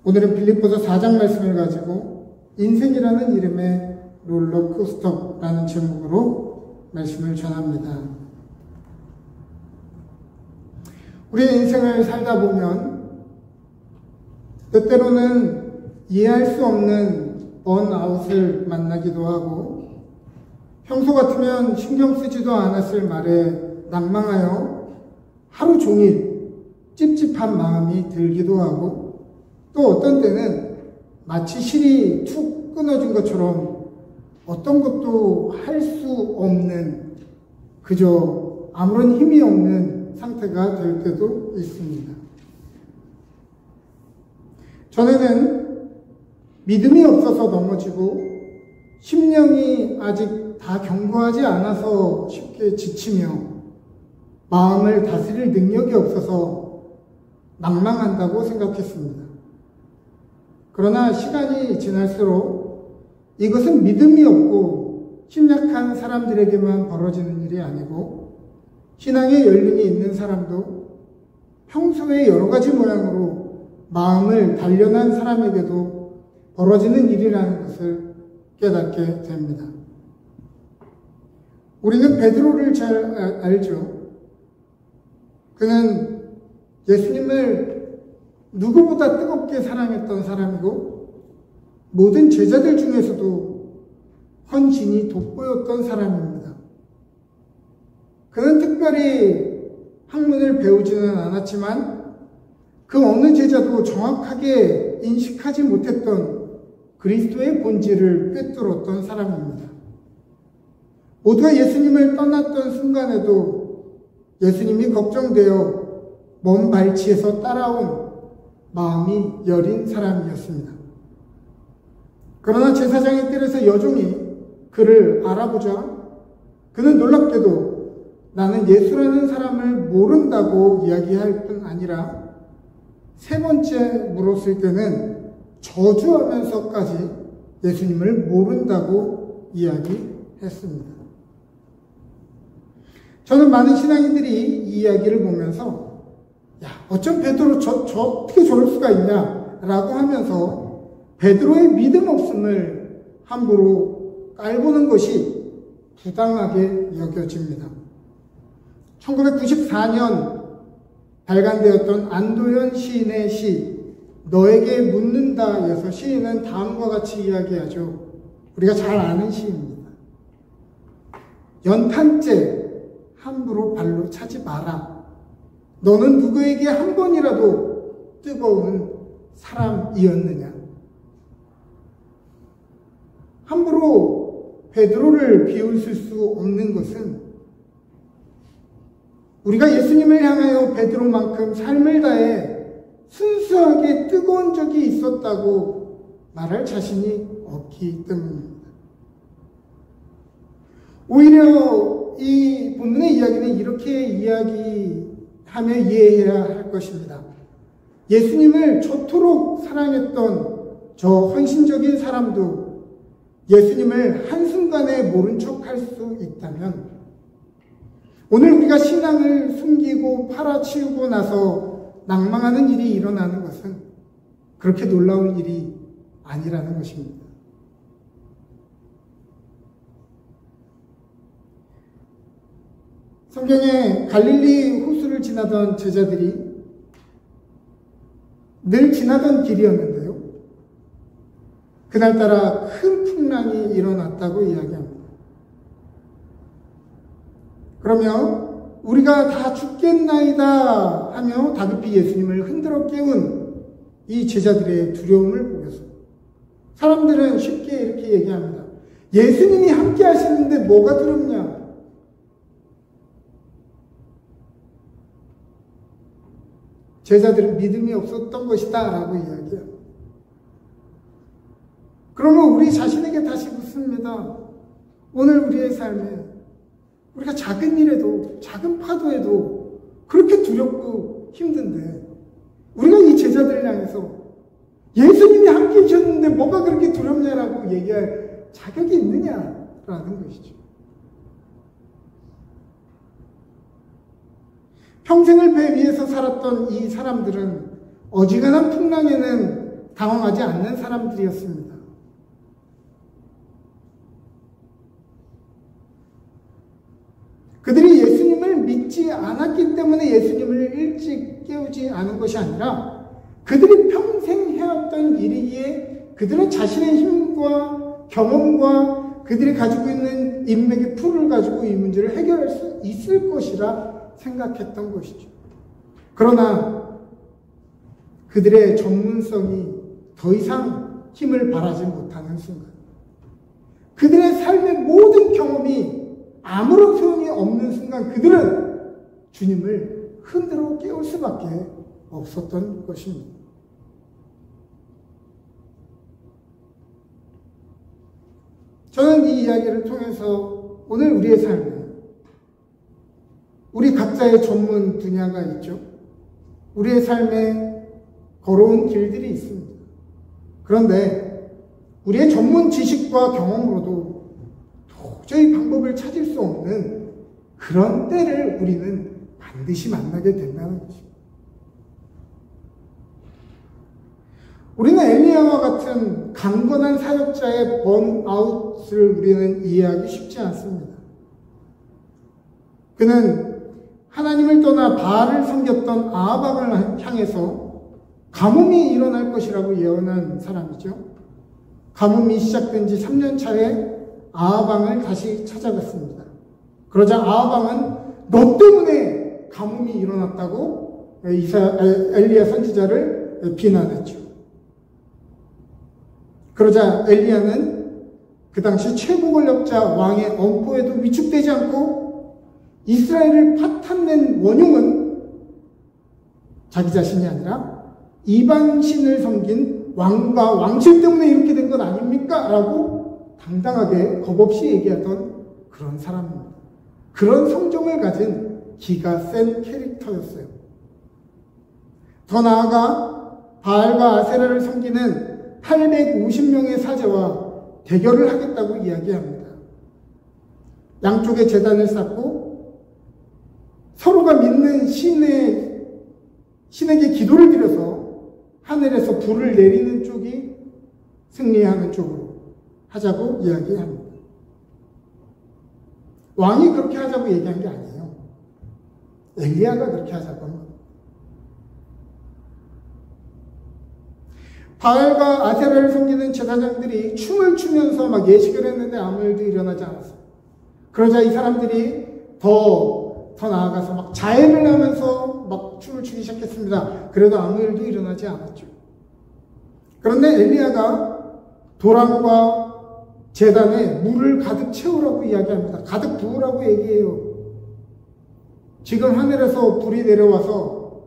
오늘은 빌립보서 4장 말씀을 가지고 인생이라는 이름의 롤러코스터라는 제목으로 말씀을 전합니다. 우리의 인생을 살다 보면 때때로는 이해할 수 없는 번아웃을 만나기도 하고 평소 같으면 신경 쓰지도 않았을 말에 낭망하여 하루 종일 찝찝한 마음이 들기도 하고 또 어떤 때는 마치 실이 툭 끊어진 것처럼 어떤 것도 할 수 없는 그저 아무런 힘이 없는 상태가 될 때도 있습니다. 전에는 믿음이 없어서 넘어지고 심령이 아직 다 견고하지 않아서 쉽게 지치며 마음을 다스릴 능력이 없어서 낭망한다고 생각했습니다. 그러나 시간이 지날수록 이것은 믿음이 없고 심약한 사람들에게만 벌어지는 일이 아니고 신앙의 연륜이 있는 사람도 평소에 여러 가지 모양으로 마음을 단련한 사람에게도 벌어지는 일이라는 것을 깨닫게 됩니다. 우리는 베드로를 잘 알죠. 그는 예수님을 누구보다 뜨겁게 사랑했던 사람이고 모든 제자들 중에서도 헌신이 돋보였던 사람입니다. 그는 특별히 학문을 배우지는 않았지만 그 어느 제자도 정확하게 인식하지 못했던 그리스도의 본질을 꿰뚫었던 사람입니다. 모두가 예수님을 떠났던 순간에도 예수님이 걱정되어 먼 발치에서 따라온 마음이 여린 사람이었습니다. 그러나 제사장의 뜰에서 여종이 그를 알아보자 그는 놀랍게도 나는 예수라는 사람을 모른다고 이야기할 뿐 아니라 세 번째 물었을 때는 저주하면서까지 예수님을 모른다고 이야기했습니다. 저는 많은 신앙인들이 이 이야기를 보면서 야, 어쩜 베드로 어떻게 저럴 수가 있냐라고 하면서 베드로의 믿음 없음을 함부로 깔보는 것이 부당하게 여겨집니다. 1994년 발간되었던 안도현 시인의 시 너에게 묻는다에서 시인은 다음과 같이 이야기하죠. 우리가 잘 아는 시입니다. 연탄재 함부로 발로 차지 마라. 너는 누구에게 한 번이라도 뜨거운 사람이었느냐? 함부로 베드로를 비웃을 수 없는 것은 우리가 예수님을 향하여 베드로만큼 삶을 다해 순수하게 뜨거운 적이 있었다고 말할 자신이 없기 때문입니다. 오히려 이 본문의 이야기는 이렇게 이야기하며 이해해야 할 것입니다. 예수님을 저토록 사랑했던 저 헌신적인 사람도 예수님을 한순간에 모른 척 할 수 있다면 오늘 우리가 신앙을 숨기고 팔아치우고 나서 낭망하는 일이 일어나는 것은 그렇게 놀라운 일이 아니라는 것입니다. 성경에 갈릴리 호수를 지나던 제자들이 늘 지나던 길이었는데요. 그날따라 큰 풍랑이 일어났다고 이야기합니다. 그러면 우리가 다 죽겠나이다 하며 다급히 예수님을 흔들어 깨운 이 제자들의 두려움을 보면서 사람들은 쉽게 이렇게 얘기합니다. 예수님이 함께 하시는데 뭐가 두렵냐? 제자들은 믿음이 없었던 것이다 라고 이야기합니다. 그러면 우리 자신에게 다시 묻습니다. 오늘 우리의 삶에 우리가 작은 일에도 작은 파도에도 그렇게 두렵고 힘든데 우리가 이 제자들을 향해서 예수님이 함께 계셨는데 뭐가 그렇게 두렵냐라고 얘기할 자격이 있느냐라는 것이죠. 평생을 배 위에서 살았던 이 사람들은 어지간한 풍랑에는 당황하지 않는 사람들이었습니다. 그들이 예수님을 믿지 않았기 때문에 예수님을 일찍 깨우지 않은 것이 아니라 그들이 평생 해왔던 일이기에 그들은 자신의 힘과 경험과 그들이 가지고 있는 인맥의 풀을 가지고 이 문제를 해결할 수 있을 것이라 생각했던 것이죠. 그러나 그들의 전문성이 더 이상 힘을 발하지 못하는 순간, 그들의 삶의 모든 경험이 아무런 소용이 없는 순간 그들은 주님을 흔들어 깨울 수밖에 없었던 것입니다. 저는 이 이야기를 통해서 오늘 우리의 삶에 우리 각자의 전문 분야가 있죠. 우리의 삶에 걸어온 길들이 있습니다. 그런데 우리의 전문 지식과 경험으로도 도저히 방법을 찾을 수 없는 그런 때를 우리는 반드시 만나게 된다는 것입니다. 우리는 엘리야와 같은 강건한 사역자의 번아웃을 우리는 이해하기 쉽지 않습니다. 그는 하나님을 떠나 바알을 섬겼던 아하방을 향해서 가뭄이 일어날 것이라고 예언한 사람이죠. 가뭄이 시작된 지 3년 차에 아하방을 다시 찾아갔습니다. 그러자 아하방은 너 때문에 가뭄이 일어났다고 엘리야 선지자를 비난했죠. 그러자 엘리야는 그 당시 최고 권력자 왕의 엄포에도 위축되지 않고 이스라엘을 파탄낸 원흉은 자기 자신이 아니라 이방신을 섬긴 왕과 왕실 때문에 이렇게 된 것 아닙니까? 라고 당당하게 겁없이 얘기하던 그런 사람입니다. 그런 성정을 가진 기가 센 캐릭터였어요. 더 나아가 바알과 아세라를 섬기는 850명의 사제와 대결을 하겠다고 이야기합니다. 양쪽에 제단을 쌓고 서로가 믿는 신에게 기도를 드려서 하늘에서 불을 내리는 쪽이 승리하는 쪽으로 하자고 이야기합니다. 왕이 그렇게 하자고 얘기한 게 아니에요. 엘리야가 그렇게 하자고 한 겁니다. 바알과 아세라를 섬기는 제사장들이 춤을 추면서 막 예식을 했는데 아무 일도 일어나지 않았어요. 그러자 이 사람들이 더 나아가서 막 자해를 하면서 막 춤을 추기 시작했습니다. 그래도 아무 일도 일어나지 않았죠. 그런데 엘리야가 도랑과 제단에 물을 가득 채우라고 이야기합니다. 가득 부으라고 얘기해요. 지금 하늘에서 불이 내려와서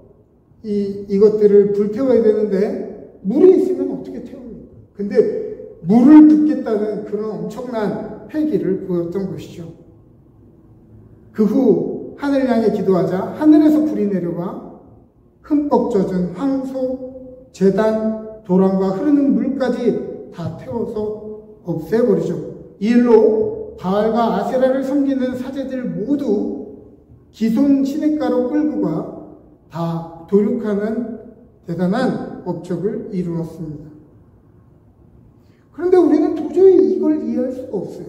이것들을 불태워야 되는데 물이 있으면 어떻게 태웁니까? 근데 물을 붓겠다는 그런 엄청난 패기를 보였던 것이죠. 그 후 하늘 향해 기도하자 하늘에서 불이 내려와 흠뻑 젖은 황소, 제단, 도랑과 흐르는 물까지 다 태워서 없애버리죠. 이 일로 바알과 아세라를 섬기는 사제들 모두 기손 시냇가로 끌고 가 다 도륙하는 대단한 업적을 이루었습니다. 그런데 우리는 도저히 이걸 이해할 수가 없어요.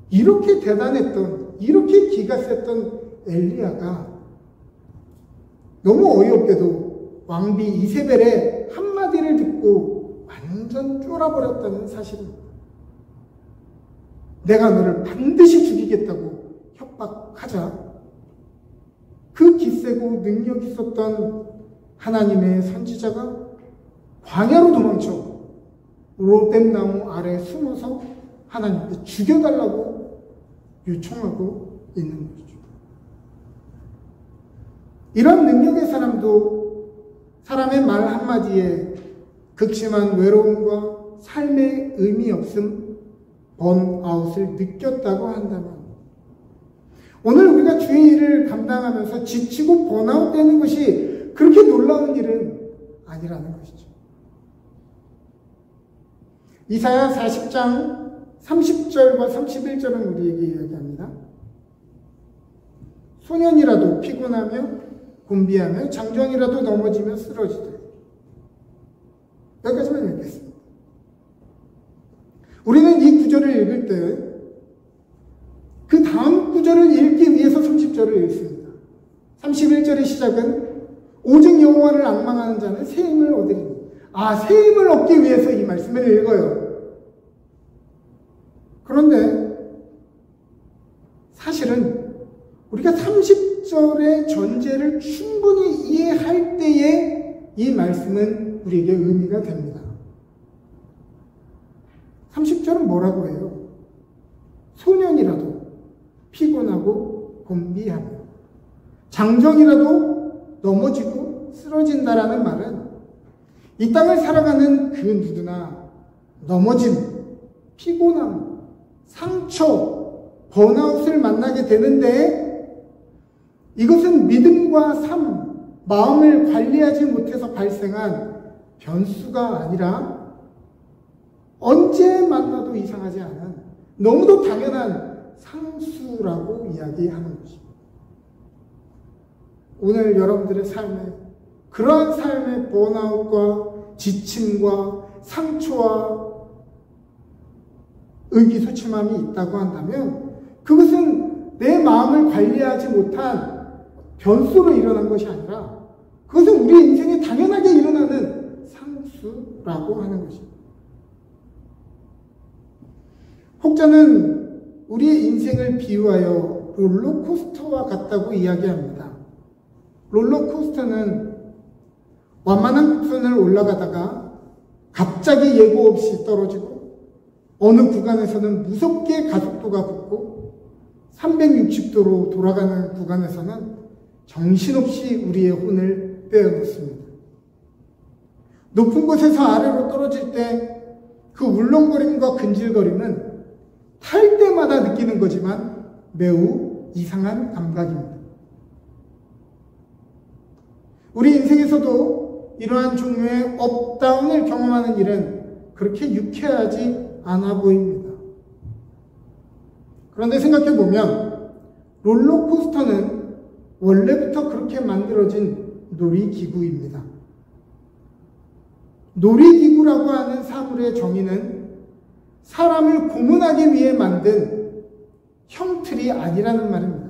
이렇게 대단했던, 이렇게 기가 셌던 엘리야가 너무 어이없게도 왕비 이세벨의 한마디를 듣고 완전 쫄아버렸다는 사실입니다. 내가 너를 반드시 죽이겠다고 협박하자 그 기세고 능력 있었던 하나님의 선지자가 광야로 도망쳐 로뎀나무 아래 숨어서 하나님께 죽여달라고 요청하고 있는 거죠. 이런 능력의 사람도 사람의 말 한마디에 극심한 외로움과 삶의 의미 없음, 번아웃을 느꼈다고 한다면 오늘 우리가 주의 일을 감당하면서 지치고 번아웃되는 것이 그렇게 놀라운 일은 아니라는 것이죠. 이사야 40장 30절과 31절은 우리에게 이야기합니다. 소년이라도 피곤하며 곤비하며 장정이라도 넘어지며 쓰러지도록 구절을 읽겠습니다. 우리는 이 구절을 읽을 때 그 다음 구절을 읽기 위해서 30절을 읽습니다. 31절의 시작은 오직 여호와를 앙망하는 자는 새 힘을 얻으리니. 새 힘을 얻기 위해서 이 말씀을 읽어요. 그런데 사실은 우리가 30절의 전제를 충분히 이해할 때에 이 말씀은 우리에게 의미가 됩니다. 30절은 뭐라고 해요? 소년이라도 피곤하고 곤비하며 장정이라도 넘어지고 쓰러진다라는 말은 이 땅을 살아가는 그 누구나 넘어짐, 피곤함, 상처, 번아웃을 만나게 되는데 이것은 믿음과 삶, 마음을 관리하지 못해서 발생한 변수가 아니라 언제 만나도 이상하지 않은 너무도 당연한 상수라고 이야기하는 것입니다. 오늘 여러분들의 삶에 그러한 삶의 번아웃과 지침과 상처와 의기소침함이 있다고 한다면 그것은 내 마음을 관리하지 못한 변수로 일어난 것이 아니라 그것은 우리 인생에 당연하게 일어나는 상수라고 하는 것입니다. 혹자는 우리의 인생을 비유하여 롤러코스터와 같다고 이야기합니다. 롤러코스터는 완만한 곡선을 올라가다가 갑자기 예고 없이 떨어지고 어느 구간에서는 무섭게 가속도가 붙고 360도로 돌아가는 구간에서는 정신없이 우리의 혼을 빼어놓습니다. 높은 곳에서 아래로 떨어질 때 그 울렁거림과 근질거림은 탈 때마다 느끼는 거지만 매우 이상한 감각입니다. 우리 인생에서도 이러한 종류의 업다운을 경험하는 일은 그렇게 유쾌하지 않아 보입니다. 그런데 생각해보면 롤러코스터는 원래부터 그렇게 만들어진 놀이기구입니다. 놀이기구라고 하는 사물의 정의는 사람을 고문하기 위해 만든 형틀이 아니라는 말입니다.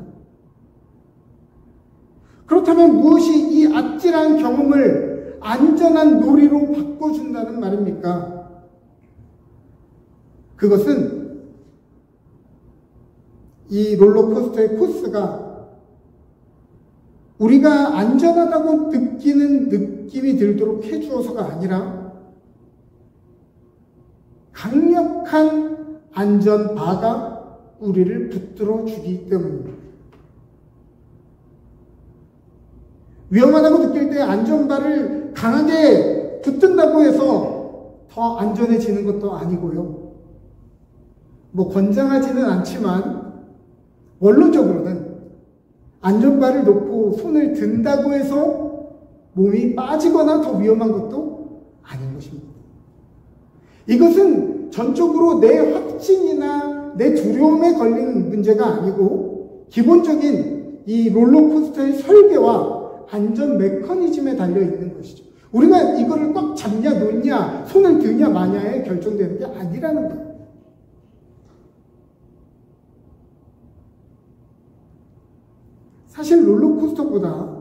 그렇다면 무엇이 이 아찔한 경험을 안전한 놀이로 바꿔준다는 말입니까? 그것은 이 롤러코스터의 코스가 우리가 안전하다고 느끼는 느낌이 들도록 해주어서가 아니라 강력한 안전바가 우리를 붙들어 주기 때문입니다. 위험하다고 느낄 때 안전바를 강하게 붙든다고 해서 더 안전해지는 것도 아니고요. 권장하지는 않지만 원론적으로는 안전바를 놓고 손을 든다고 해서 몸이 빠지거나 더 위험한 것도 아닌 것입니다. 이것은 전적으로 내 확증이나 내 두려움에 걸린 문제가 아니고 기본적인 이 롤러코스터의 설계와 안전 메커니즘에 달려 있는 것이죠. 우리가 이거를 꽉 잡냐 놓냐 손을 드냐 마냐에 결정되는 게 아니라는 거예요. 사실 롤러코스터보다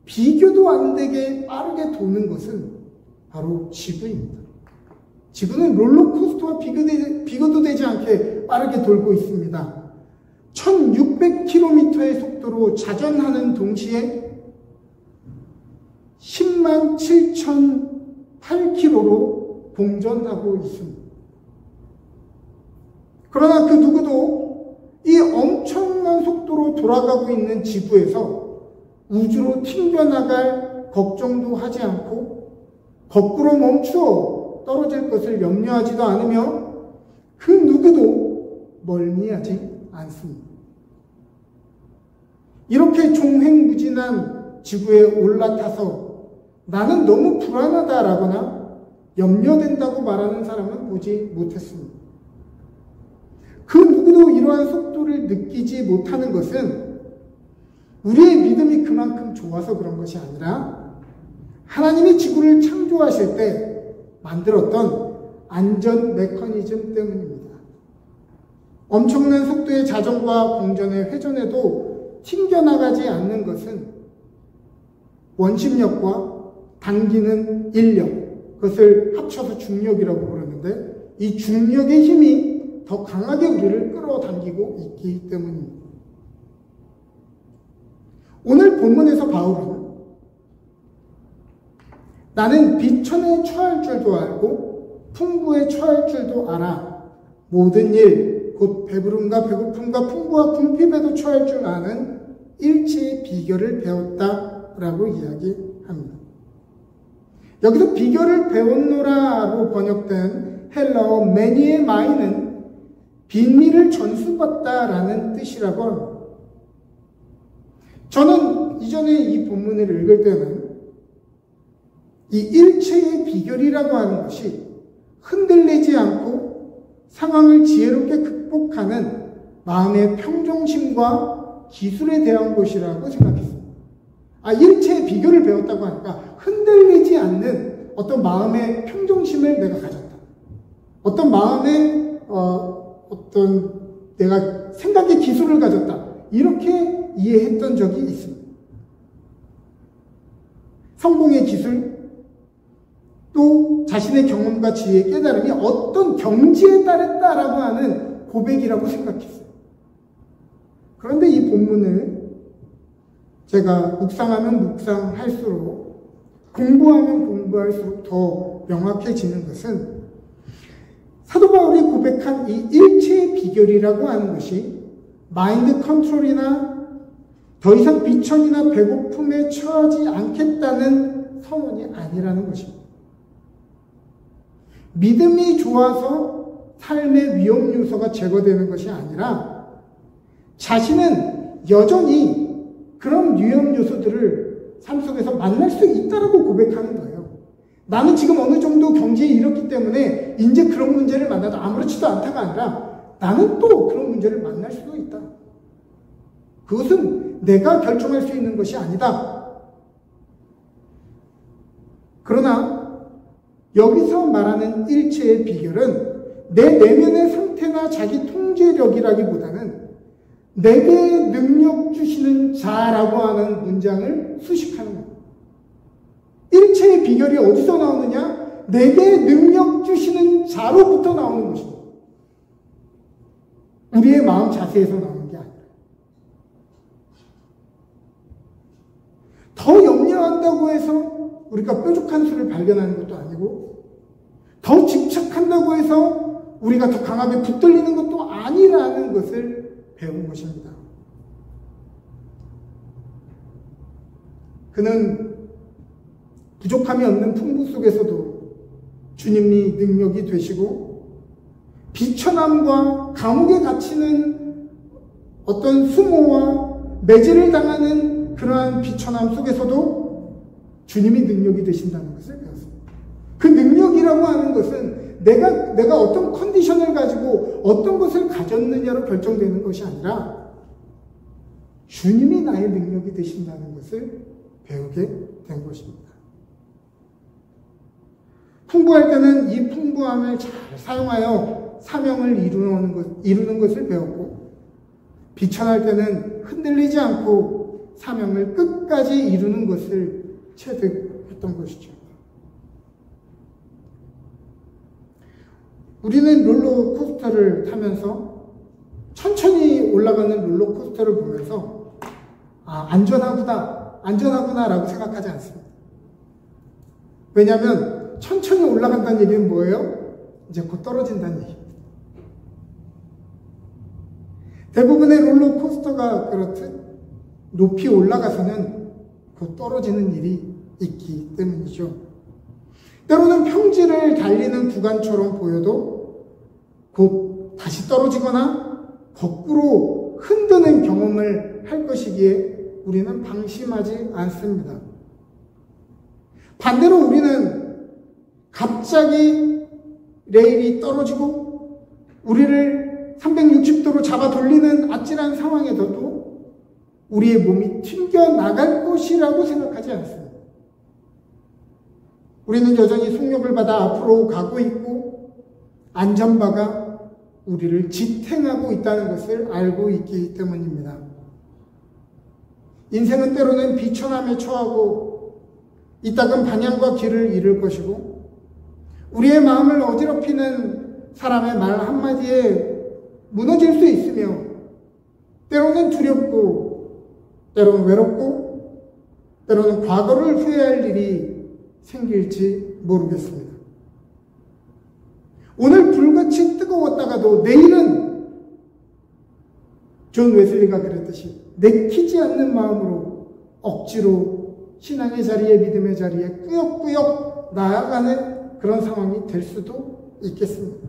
비교도 안 되게 빠르게 도는 것은 바로 지구입니다. 지구는 롤러코스터와 비교도 되지 않게 빠르게 돌고 있습니다. 1600km의 속도로 자전하는 동시에 10만 7008km로 공전하고 있습니다. 그러나 그 누구도 이 엄청난 속도로 돌아가고 있는 지구에서 우주로 튕겨나갈 걱정도 하지 않고 거꾸로 멈추어 떨어질 것을 염려하지도 않으며 그 누구도 멀미하지 않습니다. 이렇게 종횡무진한 지구에 올라타서 나는 너무 불안하다라거나 염려된다고 말하는 사람은 보지 못했습니다. 그 누구도 이러한 속도를 느끼지 못하는 것은 우리의 믿음이 그만큼 좋아서 그런 것이 아니라 하나님이 지구를 창조하실 때 만들었던 안전 메커니즘 때문입니다. 엄청난 속도의 자전거와 공전의 회전에도 튕겨나가지 않는 것은 원심력과 당기는 인력, 그것을 합쳐서 중력이라고 부르는데 이 중력의 힘이 더 강하게 우리를 끌어당기고 있기 때문입니다. 오늘 본문에서 바울은 나는 비천에 처할 줄도 알고 풍부에 처할 줄도 알아. 모든 일, 곧 배부름과 배고픔과 풍부와 궁핍에도 처할 줄 아는 일체의 비결을 배웠다라고 이야기합니다. 여기서 비결을 배웠노라로 번역된 헬라어 매니에 마이는 빈미를 전수받다라는 뜻이라고 합니다. 저는 이전에 이 본문을 읽을 때는 이 일체의 비결이라고 하는 것이 흔들리지 않고 상황을 지혜롭게 극복하는 마음의 평정심과 기술에 대한 것이라고 생각했습니다. 일체의 비결을 배웠다고 하니까 흔들리지 않는 어떤 마음의 평정심을 내가 가졌다. 어떤 마음의 내가 생각의 기술을 가졌다. 이렇게 이해했던 적이 있습니다. 성공의 기술, 또 자신의 경험과 지혜의 깨달음이 어떤 경지에 따랐다라고 하는 고백이라고 생각했어요. 그런데 이 본문을 제가 묵상하면 묵상할수록, 공부하면 공부할수록 더 명확해지는 것은 사도 바울이 고백한 이 일체의 비결이라고 하는 것이 마인드 컨트롤이나 더 이상 비천이나 배고픔에 처하지 않겠다는 선언이 아니라는 것입니다. 믿음이 좋아서 삶의 위험 요소가 제거되는 것이 아니라 자신은 여전히 그런 위험 요소들을 삶 속에서 만날 수 있다라고 고백하는 거예요. 나는 지금 어느 정도 경지에 이렇기 때문에 이제 그런 문제를 만나도 아무렇지도 않다가 아니라 나는 또 그런 문제를 만날 수도 있다. 그것은 내가 결정할 수 있는 것이 아니다. 그러나 여기서 말하는 일체의 비결은 내 내면의 상태나 자기 통제력이라기보다는 내게 능력 주시는 자라고 하는 문장을 수식하는 겁니다. 일체의 비결이 어디서 나오느냐? 내게 능력 주시는 자로부터 나오는 것입니다. 우리의 마음 자세에서 나오는 게 아니라. 더 염려한다고 해서 우리가 뾰족한 수를 발견하는 것도 아니고, 더 집착한다고 해서 우리가 더 강하게 붙들리는 것도 아니라는 것을 배운 것입니다. 그는 부족함이 없는 풍부 속에서도 주님이 능력이 되시고, 비천함과 감옥에 갇히는 어떤 수모와 매질을 당하는 그러한 비천함 속에서도 주님이 능력이 되신다는 것을 배웠습니다. 그 능력이라고 하는 것은 내가 어떤 컨디션을 가지고 어떤 것을 가졌느냐로 결정되는 것이 아니라 주님이 나의 능력이 되신다는 것을 배우게 된 것입니다. 풍부할 때는 이 풍부함을 잘 사용하여 사명을 이루는 것을 배웠고, 비천할 때는 흔들리지 않고 사명을 끝까지 이루는 것을 체득했던 것이죠. 우리는 롤러코스터를 타면서 천천히 올라가는 롤러코스터를 보면서 안전하구나 라고 생각하지 않습니다. 왜냐하면 천천히 올라간다는 얘기는 뭐예요? 이제 곧 떨어진다는 얘기입니다. 대부분의 롤러코스터가 그렇듯 높이 올라가서는 곧 떨어지는 일이 있기 때문이죠. 때로는 평지를 달리는 구간처럼 보여도 곧 다시 떨어지거나 거꾸로 흔드는 경험을 할 것이기에 우리는 방심하지 않습니다. 반대로 우리는 갑자기 레일이 떨어지고 우리를 360도로 잡아 돌리는 아찔한 상황에서도 우리의 몸이 튕겨나갈 것이라고 생각하지 않습니다. 우리는 여전히 속력을 받아 앞으로 가고 있고 안전바가 우리를 지탱하고 있다는 것을 알고 있기 때문입니다. 인생은 때로는 비천함에 처하고 이따금 방향과 길을 잃을 것이고 우리의 마음을 어지럽히는 사람의 말 한마디에 무너질 수 있으며 때로는 두렵고 때로는 외롭고 때로는 과거를 후회할 일이 생길지 모르겠습니다. 오늘 불같이 뜨거웠다가도 내일은 존 웨슬리가 그랬듯이 내키지 않는 마음으로 억지로 신앙의 자리에 믿음의 자리에 꾸역꾸역 나아가는 그런 상황이 될 수도 있겠습니다.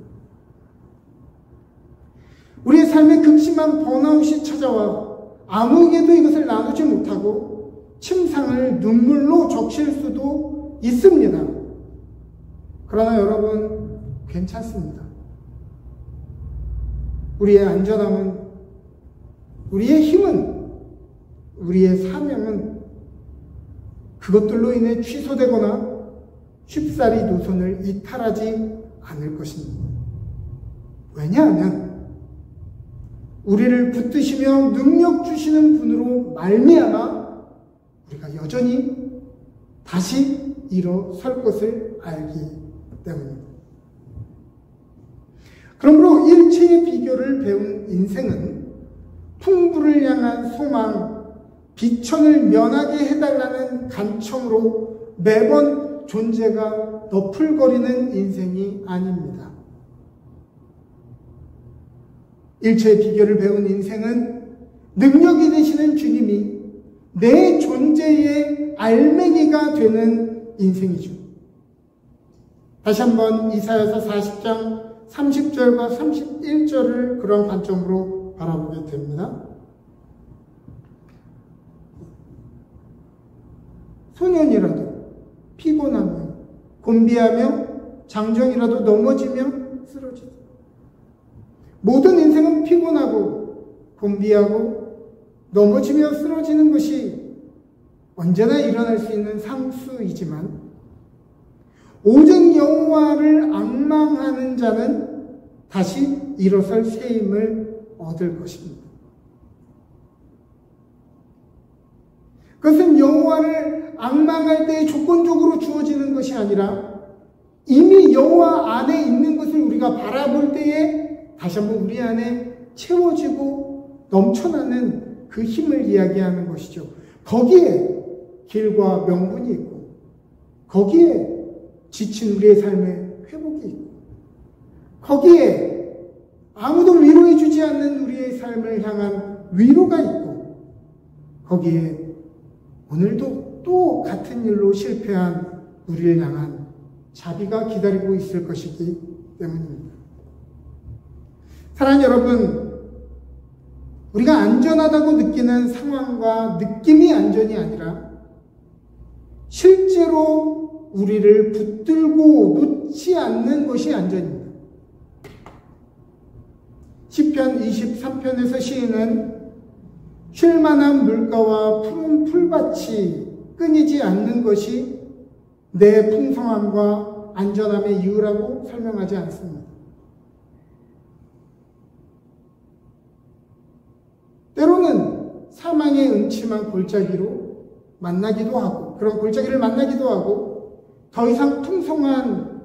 우리의 삶에 극심한 번아웃이 찾아와 아무에게도 이것을 나누지 못하고 침상을 눈물로 적실 수도 있습니다. 그러나 여러분 괜찮습니다. 우리의 안전함은, 우리의 힘은, 우리의 사명은 그것들로 인해 취소되거나 쉽사리 노선을 이탈하지 않을 것입니다. 왜냐하면 우리를 붙드시며 능력 주시는 분으로 말미암아 우리가 여전히 다시 일어설 것을 알기 때문입니다. 그러므로 일체의 비결을 배운 인생은 풍부를 향한 소망, 비천을 면하게 해달라는 간청으로 매번 존재가 너풀거리는 인생이 아닙니다. 일체의 비결을 배운 인생은 능력이 되시는 주님이 내 존재의 알맹이가 되는 인생이죠. 다시 한번 이사야서 40장 30절과 31절을 그런 관점으로 바라보게 됩니다. 소년이라도 피곤하며 곤비하며 장정이라도 넘어지며 쓰러지다. 모든 인생은 피곤하고 곤비하고 넘어지며 쓰러지는 것이 언제나 일어날 수 있는 상수이지만 오직 여호와를 앙망하는 자는 다시 일어설 새 힘을 얻을 것입니다. 그것은 여호와를 앙망할 때 조건적으로 주어지는 것이 아니라 이미 여호와 안에 있는 것을 우리가 바라볼 때에 다시 한번 우리 안에 채워지고 넘쳐나는 그 힘을 이야기하는 것이죠. 거기에 길과 명분이 있고 거기에 지친 우리의 삶의 회복이 있고 거기에 아무도 위로해 주지 않는 우리의 삶을 향한 위로가 있고 거기에 오늘도 또 같은 일로 실패한 우리를 향한 자비가 기다리고 있을 것이기 때문입니다. 사랑하는 여러분, 우리가 안전하다고 느끼는 상황과 느낌이 안전이 아니라 실제로 우리를 붙들고 놓지 않는 것이 안전입니다. 시편 23편에서 시인은 쉴만한 물가와 푸른 풀밭이 끊이지 않는 것이 내 풍성함과 안전함의 이유라고 설명하지 않습니다. 때로는 사망의 음침한 골짜기로 만나기도 하고 그런 골짜기를 만나기도 하고 더 이상 풍성한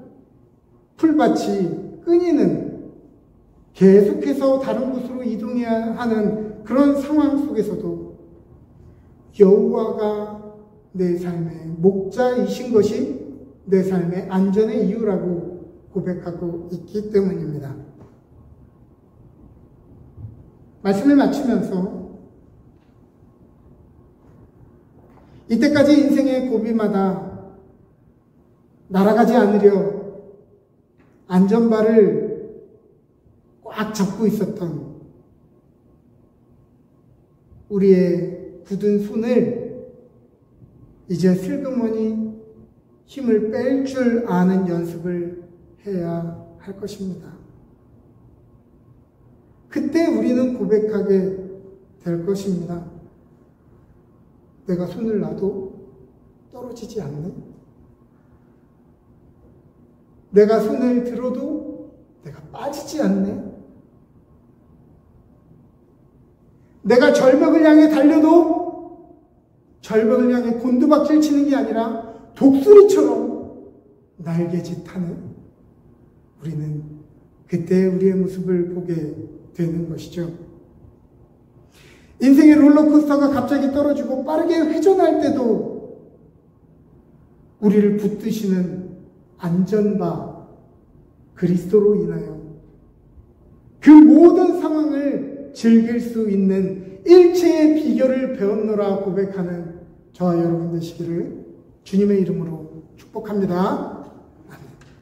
풀밭이 끊이는 계속해서 다른 곳으로 이동해야 하는 그런 상황 속에서도 여호와가 내 삶의 목자이신 것이 내 삶의 안전의 이유라고 고백하고 있기 때문입니다. 말씀을 마치면서 이때까지 인생의 고비마다 날아가지 않으려 안전바를 꽉 잡고 있었던 우리의 굳은 손을 이제 슬그머니 힘을 뺄 줄 아는 연습을 해야 할 것입니다. 그때 우리는 고백하게 될 것입니다. 내가 손을 놔도 떨어지지 않네. 내가 손을 들어도 내가 빠지지 않네. 내가 절벽을 향해 달려도 절벽을 향해 곤두박질 치는 게 아니라 독수리처럼 날개짓하는 우리는 그때 우리의 모습을 보게 되는 것이죠. 인생의 롤러코스터가 갑자기 떨어지고 빠르게 회전할 때도 우리를 붙드시는 안전바 그리스도로 인하여 그 모든 상황을 즐길 수 있는 일체의 비결을 배웠노라 고백하는 저와 여러분 되시기를 주님의 이름으로 축복합니다.